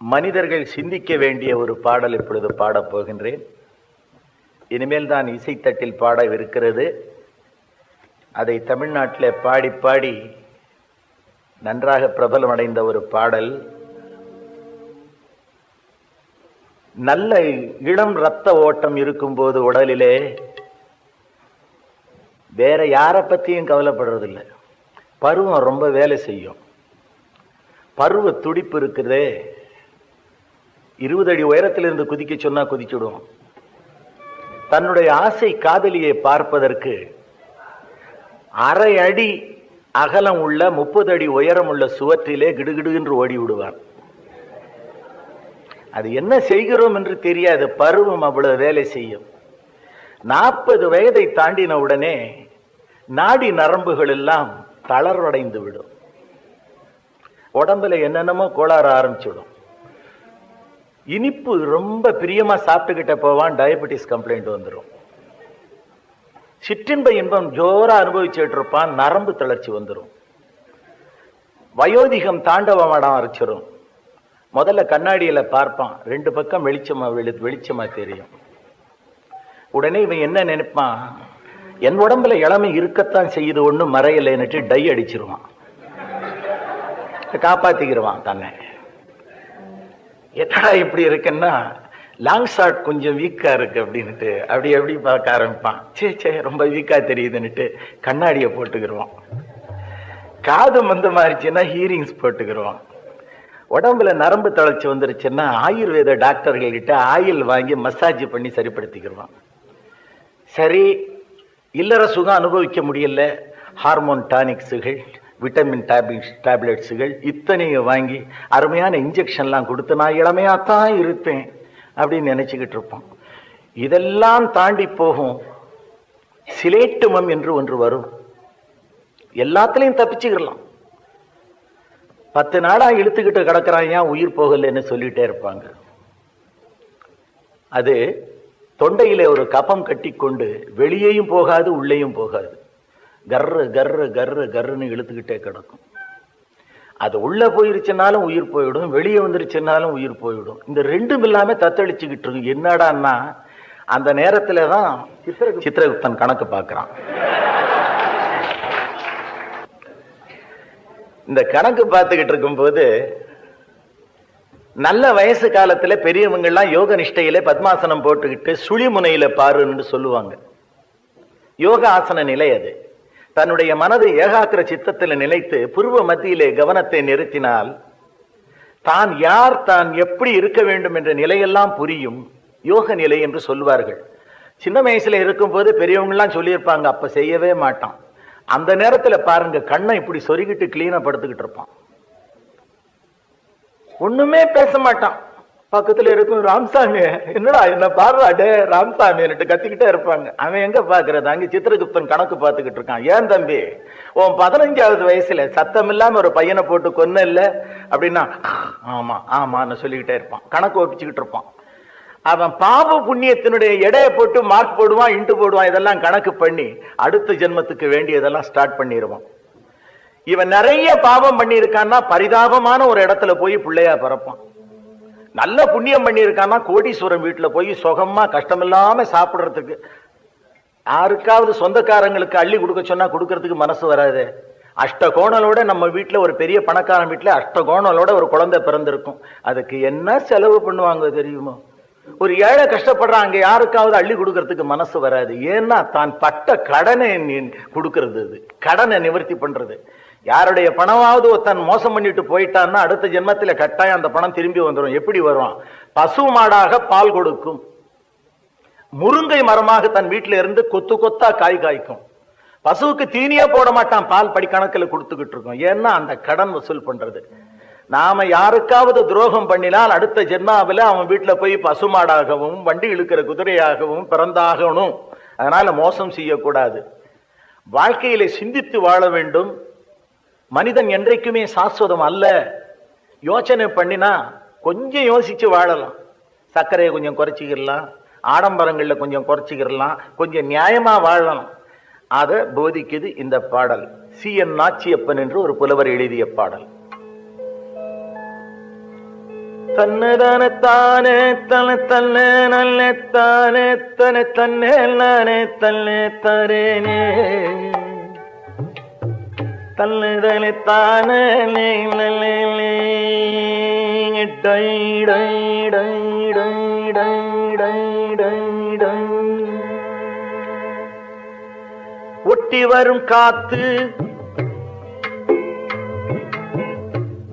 மனிதர்கள் சிந்திக்க வேண்டிய ஒரு பாடல் இப்பொழுது பாடப் போகின்றேன். இனிமேல் தான் இசைத்தட்டில் பாட இருக்கிறது. அதை தமிழ்நாட்டில் பாடி பாடி நன்றாக பிரபலமடைந்த ஒரு பாடல். நல்ல இளம் இரத்த ஓட்டம் இருக்கும்போது உடலிலே வேற யாரை பத்தியும் கவலைப்படுறதில்லை. பருவம் ரொம்ப வேலை செய்யும். பருவ துடிப்பு இருக்குதே, 20 அடி உயரத்திலிருந்து குதிக்க சொன்னா குதிச்சுடுவோம். தன்னுடைய ஆசை காதலியை பார்ப்பதற்கு அரை அடி அகலம் உள்ள 30 அடி உயரம் உள்ள சுவற்றிலே கிடுகிடு என்று ஓடி விடுவான். அது என்ன செய்கிறோம் என்று தெரியாது. பருவம் அவ்வளவு வேலை செய்யும். 40 வயதை தாண்டின உடனே நாடி நரம்புகள் எல்லாம் தளர்வடைந்து விடும். உடம்புல என்னென்னமோ கோளாறு ஆரம்பிச்சுடும். இனிப்பு ரொம்ப பிரியமா சாப்பிட்டுக்கிட்ட போவான், டயபெட்டிஸ் கம்ப்ளைண்ட் வந்துடும். சிற்றின்ப இன்பம் ஜோரா அனுபவிச்சுட்டு இருப்பான், நரம்பு தளர்ச்சி வந்துடும். வயோதிகம் தாண்டவமாட ஆரம்பிச்சிடும். முதல்ல கண்ணாடியில பார்ப்பான், 2 பக்கம் வெளிச்சமா தெரியும். உடனே இவன் என்ன நினைப்பான், என் உடம்புல இளமை இருக்கத்தான் செய்யுது, ஒண்ணும் மறையலைன்னுட்டு டை அடிச்சிருவான், காப்பாத்திக்கிடுவான் தன்னை. என்னடா இப்படி இருக்குன்னா, லாங் ஷாட் கொஞ்சம் வீக்கா இருக்கு அப்படின்னுட்டு அப்படி எப்படி பார்க்க ஆரம்பிப்பான். சே ரொம்ப வீக்கா தெரியுதுன்னுட்டு கண்ணாடியை போட்டுக்கிடுவான். காது மந்தமாரிச்சுன்னா ஹீரிங்ஸ் போட்டுக்கிடுவான். உடம்புல நரம்பு தளர்ச்சி வந்துருச்சுன்னா ஆயுர்வேத டாக்டர்கள் கிட்ட ஆயில் வாங்கி மசாஜ் பண்ணி சரிப்படுத்திக்கிடுவான். சரி, இல்லற சுகம் அனுபவிக்க முடியல, ஹார்மோன் டானிக்ஸுகள், விட்டமின் டேப்லெட்ஸுகள் இத்தனையும் வாங்கி அருமையான இன்ஜெக்ஷன்லாம் கொடுத்து நான் இளமையாத்தான் இருப்பேன் அப்படின்னு நினைச்சுக்கிட்டு இருப்போம். இதெல்லாம் தாண்டி போகும் சிலேட்டுமம் என்று ஒன்று வரும். எல்லாத்துலயும் தப்பிச்சுக்கலாம். 10 நாளா இழுத்துக்கிட்டு கிடக்கிறான், ஏன் உயிர் போகலன்னு சொல்லிட்டே இருப்பாங்க. அது தொண்டையில ஒரு கபம் கட்டி கொண்டு வெளியேயும் போகாது உள்ளேயும் போகாது, கர்ரு கர்ரு கர்ரு கர்ருன்னு இழுத்துக்கிட்டே கிடக்கும். அது உள்ள போயிருச்சுனாலும் உயிர் போயிடும், வெளியே வந்துருச்சுனாலும் உயிர் போயிடும். இந்த ரெண்டும் இல்லாம தத்தளிச்சுக்கிட்டு இருக்கும். என்னடான்னா அந்த நேரத்துல தான் சித்திரகுப்தன் கணக்கு பார்க்கிறான். இந்த கணக்கு பார்த்துக்கிட்டு இருக்கும்போது நல்ல வயசு காலத்துல பெரியவங்க எல்லாம் யோக நிஷ்டையில பத்மாசனம் போட்டுக்கிட்டு சுழிமுனையில பாருன்னு சொல்லுவாங்க. யோக ஆசன நிலை அது. தன்னுடைய மனதை ஏகாக்கிர சித்தத்தில் நிலைத்து புருவ மத்தியிலே கவனத்தை நிறுத்தினால் தான் யார், தான் எப்படி இருக்க வேண்டும் என்ற நிலையெல்லாம் புரியும். யோக நிலை என்று சொல்வார்கள். சின்ன வயசுல இருக்கும் போது பெரியவங்க எல்லாம் சொல்லியிருப்பாங்க, அப்ப செய்யவே மாட்டான். அந்த நேரத்துல பாருங்க, கண்ணை இப்படி சொருகிட்டு கிளீனா படுத்துக்கிட்டு இருப்பான், ஒண்ணுமே பேச மாட்டான். பக்கத்துல இருக்கும் ராமசாமி, என்னடா என்ன பாடுறா டே ராமசாமி கத்திக்கிட்டே இருப்பாங்க. அவன் எங்க பாக்குறது, அங்க சித்திரகுப்தன் கணக்கு பார்த்துக்கிட்டு இருக்கான். ஏன் தம்பி, உன் 15வது வயசுல சத்தம் இல்லாம ஒரு பையனை போட்டு கொன்ன இல்ல அப்படின்னா ஆமா ஆமான்னு சொல்லிக்கிட்டே இருப்பான், கணக்கு ஒப்பிச்சுக்கிட்டு இருப்பான். அவன் பாவ புண்ணியத்தினுடைய எடையை போட்டு மார்க் போடுவான், இன்ட்டு போடுவான். இதெல்லாம் கணக்கு பண்ணி அடுத்த ஜென்மத்துக்கு வேண்டியதெல்லாம் ஸ்டார்ட் பண்ணிடுவான். இவன் நிறைய பாவம் பண்ணி இருக்கான்னா பரிதாபமான ஒரு இடத்துல போய் பிள்ளையா பிறப்பான். நல்ல புண்ணியம் பண்ணி இருக்கான்னா கோடீஸ்வரம் வீட்டுல போய் சுகமா கஷ்டமில்லாம சாப்பிடுறதுக்கு, யாருக்காவது சொந்தக்காரங்களுக்கு அள்ளி கொடுக்க சொன்னா கொடுக்கறதுக்கு மனசு வராது. அஷ்டகோணலோட நம்ம வீட்டுல ஒரு பெரிய பணக்காரன் வீட்டுல அஷ்டகோணலோட ஒரு குழந்தை பிறந்திருக்கும். அதுக்கு என்ன செலவு பண்ணுவாங்க தெரியுமோ? ஒரு ஏழை கஷ்டப்படுறாங்க, யாருக்காவது அள்ளி கொடுக்கறதுக்கு மனசு வராது. ஏன்னா தான் பட்ட கடனை கொடுக்கறது, கடனை நிவர்த்தி பண்றது. யாருடைய பணமாவது தன் மோசம் பண்ணிட்டு போயிட்டான்னா அடுத்த ஜென்மத்துல கட்டாயம் அந்த பணம் திரும்பி வந்துடும். எப்படி வரும்? பசு மாடாக பால் கொடுக்கும், முருங்கை மரமாக தன் வீட்டுல இருந்து கொத்து கொத்தா காய் காய்க்கும். பசுவுக்கு தீனியே போட மாட்டான், பால் படி கணக்கில் கொடுத்துக்கிட்டு இருக்கும். ஏன்னா அந்த கடன் வசூல் பண்றது. நாம யாருக்காவது துரோகம் பண்ணினால் அடுத்த ஜென்மாவில் அவன் வீட்டுல போய் பசுமாடாகவும் வண்டி இழுக்கிற குதிரையாகவும் பிறந்தாகணும். அதனால மோசம் செய்யக்கூடாது. வாழ்க்கையில சிந்தித்து வாழ வேண்டும். மனிதன் என்றைக்குமே சாஸ்வதம் அல்ல. யோசனை பண்ணினா கொஞ்சம் யோசிச்சு வாழலாம். சர்க்கரையை கொஞ்சம் குறைச்சிக்கிடலாம், ஆடம்பரங்கள்ல கொஞ்சம் குறைச்சிக்கிடலாம், கொஞ்சம் நியாயமா வாழலாம். அதை போதிக்குது இந்த பாடல். C.N. நாச்சியப்பன் என்று ஒரு புலவர் எழுதிய பாடல். தன்னதானத்தானே தன தன்ன நல்ல தானே தன தன்னே நானே தன்னை தரேனே தன்னதனை தானே டை டை டை டை டை டை டை டை. ஒட்டி வரும் காத்து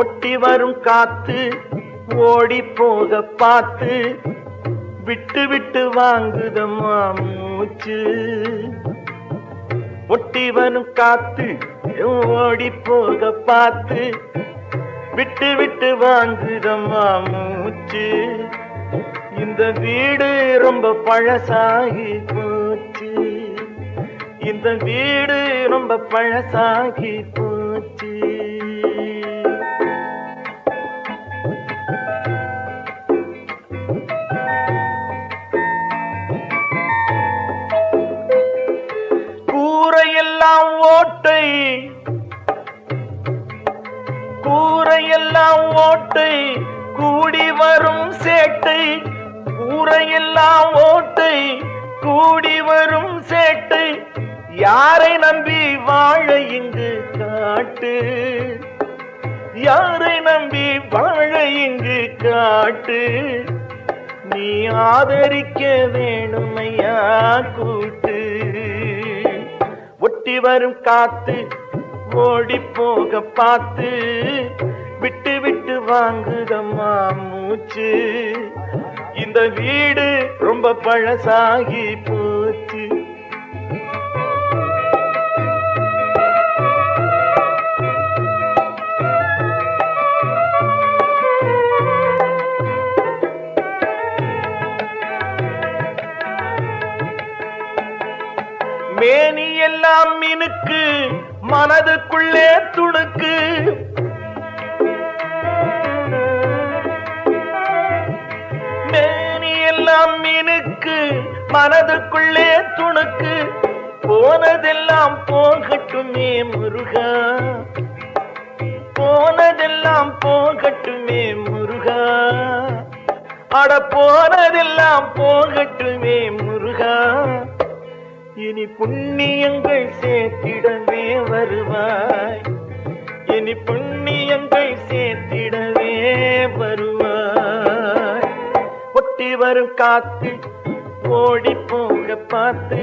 ஒட்டி வரும் காத்து ஓடி போக பார்த்து விட்டு விட்டு வாங்குதம்மா மூச்சு. ஒட்டி வரும் காத்து ஓடி போக பார்த்து விட்டு விட்டு வாங்குதம்மா மூச்சு. இந்த வீடு ரொம்ப பழசாகி போச்சு. இந்த வீடு ரொம்ப பழசாகி போச்சு. கூரையெல்லாம் ஓட்டை கூரையெல்லாம் ஓட்டை கூடி வரும் சேட்டை. கூரையெல்லாம் ஓட்டை கூடி வரும் சேட்டை. யாரை நம்பி வாழ இங்கு காட்டு. யாரை நம்பி வாழ இங்கு காட்டு. நீ ஆதரிக்க வேணுமையா கூட்டு. ஒட்டி வரும் காத்து ஓடி போக பார்த்து விட்டு விட்டு வாங்குதம்மா மூச்சு. இந்த வீடு ரொம்ப பழசாகி போச்சு. மேனி எல்லாம் மினுக்கு மனதுக்குள்ளே துணுக்கு. மேனி எல்லாம் மினுக்கு மனதுக்குள்ளே துணுக்கு. போனதெல்லாம் போகட்டுமே முருகா. போனதெல்லாம் போகட்டுமே முருகா. அட போனதெல்லாம் போகட்டுமே முருகா. இனி புண்ணியங்கள் சேர்த்திடவே வருவாய். இனி புண்ணியங்கள் சேர்த்திடவே வருவாய். ஒட்டி வரும் காத்து ஓடி போக பார்த்து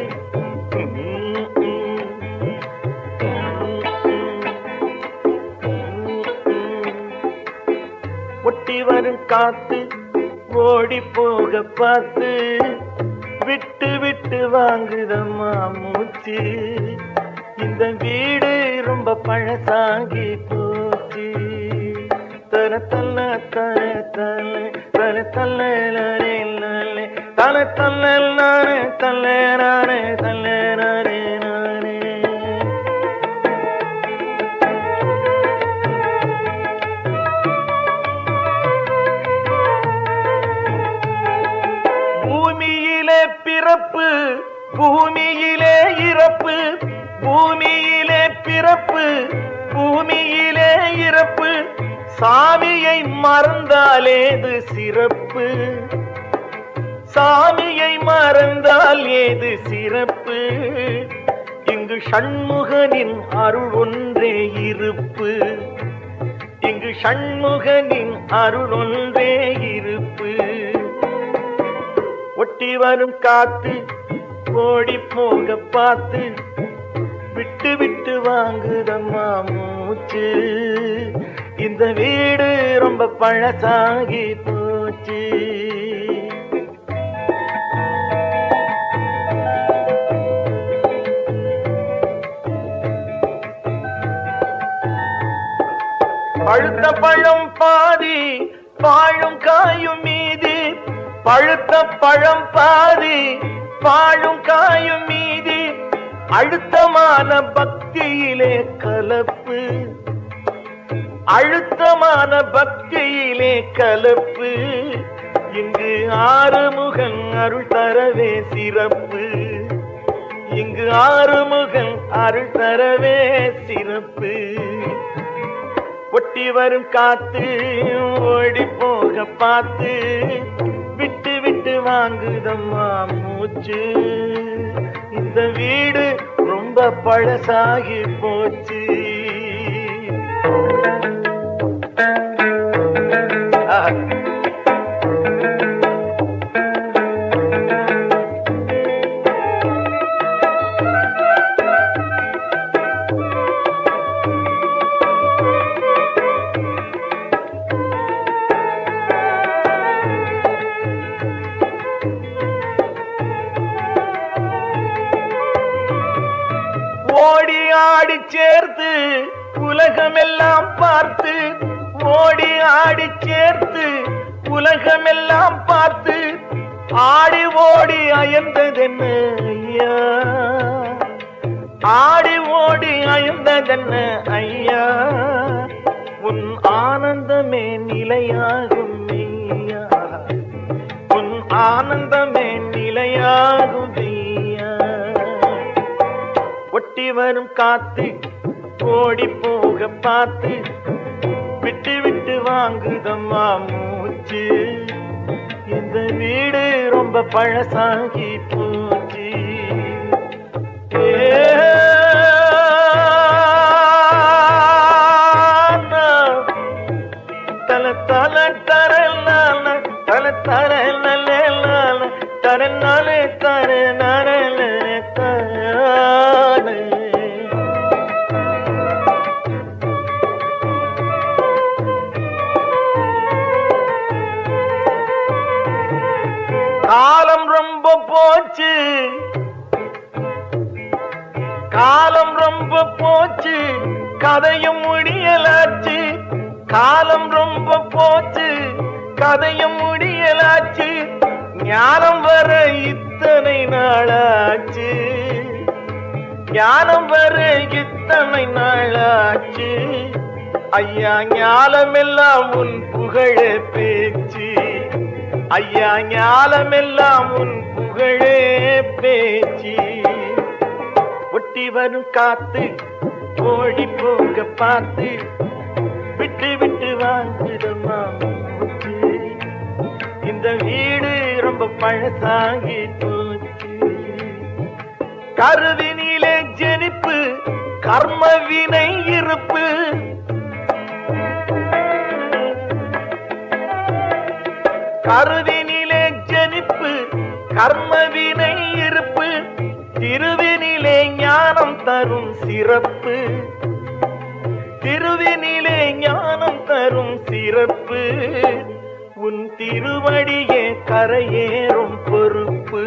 ஒட்டி வரும் காத்து ஓடி போக பார்த்து விட்டு விட்டு வாங்குதம்மா மூச்சு. இந்த வீடு ரொம்ப பழசாகி போச்சு. தன தல்ல தன தல்ல தன தல்ல நானே நானே தன தல்ல நானே தல்ல நானே தல்ல நானே நானே. பூமியிலே பிறப்பு பூமியிலே இறப்பு. பூமியிலே பிறப்பு பூமியிலே இறப்பு. சாமியை மறந்தாலேது சிறப்பு. சாமியை மறந்தால் ஏது சிறப்பு. இங்கு சண்முகனின் அருள் ஒன்றே இருப்பு. இங்கு சண்முகனின் அருள் ஒன்றே இருப்பு. ஒட்டி வரும் காத்து ஓடி போக பார்த்து விட்டு விட்டு வாங்குதம்மா மூச்சு. இந்த வீடு ரொம்ப பழசாகி போச்சு. பழுத்த பழம் பாதி வாழும் காயும் மீது. பழுத்த பழம் பாதி வாழும் காயும் மீதி. அழுத்தமான பக்தியிலே கலப்பு. அழுத்தமான பக்தியிலே கலப்பு. இங்கு ஆறுமுகன் அருள் தரவே சிறப்பு. இங்கு ஆறுமுகன் அருள் தரவே சிறப்பு. ஒட்டி வரும் காத்து ஓடி போக போக பார்த்து விட்டு விட்டு வாங்குதம்மா மூச்சு. இந்த வீடு ரொம்ப பழசாகி போச்சு. ஓடி ஆடி சேர்த்து உலகமெல்லாம் பார்த்து, ஓடி ஆடி சேர்த்து உலகமெல்லாம் பார்த்து, ஆடி ஓடி அயர்ந்ததென்ன ஐயா, ஆடி ஓடி அயர்ந்ததென்ன ஐயா, உன் ஆனந்தமே நிலையாகும் ஐயா, உன் ஆனந்தமே நிலையாகும் ஐயா. ஒட்டி வரும் காத்து ஓடி போக பார்த்து விட்டு விட்டு வாங்குதம்மா மூச்சு. இந்த வீடு ரொம்ப பழசாகி போச்சு. தல தல தரலான தல தரலான தரனாலே தரனாலே காலம் ரொம்ப போச்சு, காலம் ரொம்ப போச்சு, கதையும் முடியலாச்சு. காலம் ரொம்ப போச்சு, கதையும் முடியலாச்சு. ஞானம் வர இத்தனை நாளாச்சு, ஞானம் வர இத்தனை நாளாச்சு. ஐயா ஞானமெல்லாம் உன் புகழ பேச்சு, ஐயா ஞானமெல்லாம் உன் புகழே பேச்சு. ஒட்டி வரும் காத்து ஓடி போக பார்த்து விட்டு விட்டு வாங்கிடமா மூச்சு. இந்த வீடு ரொம்ப பழசாகி போச்சு. கருவினிலே ஜெனிப்பு கர்ம வினை இருப்பு, கருவினிலே ஜனிப்பு கர்ம வினை இருப்பு, திருவினிலே ஞானம் தரும் சிறப்பு, திருவினிலே ஞானம் தரும் சிறப்பு. உன் திருவடியே கரையேறும் பொறுப்பு,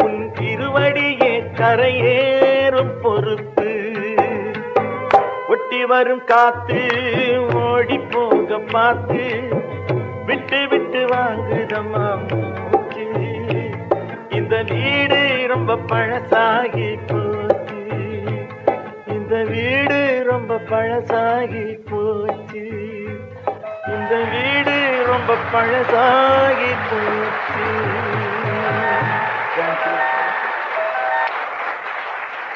உன் திருவடியே கரையேறும் பொறுப்பு. ஒட்டி வரும் காத்து ஓடி போக பார்த்து விட்டு விட்டு வாங்குதம்மா மூச்சு. இந்த வீடு ரொம்ப பழசாகி போச்சு, இந்த வீடு ரொம்ப பழசாகி போச்சு, இந்த வீடு ரொம்ப பழசாகி போச்சு.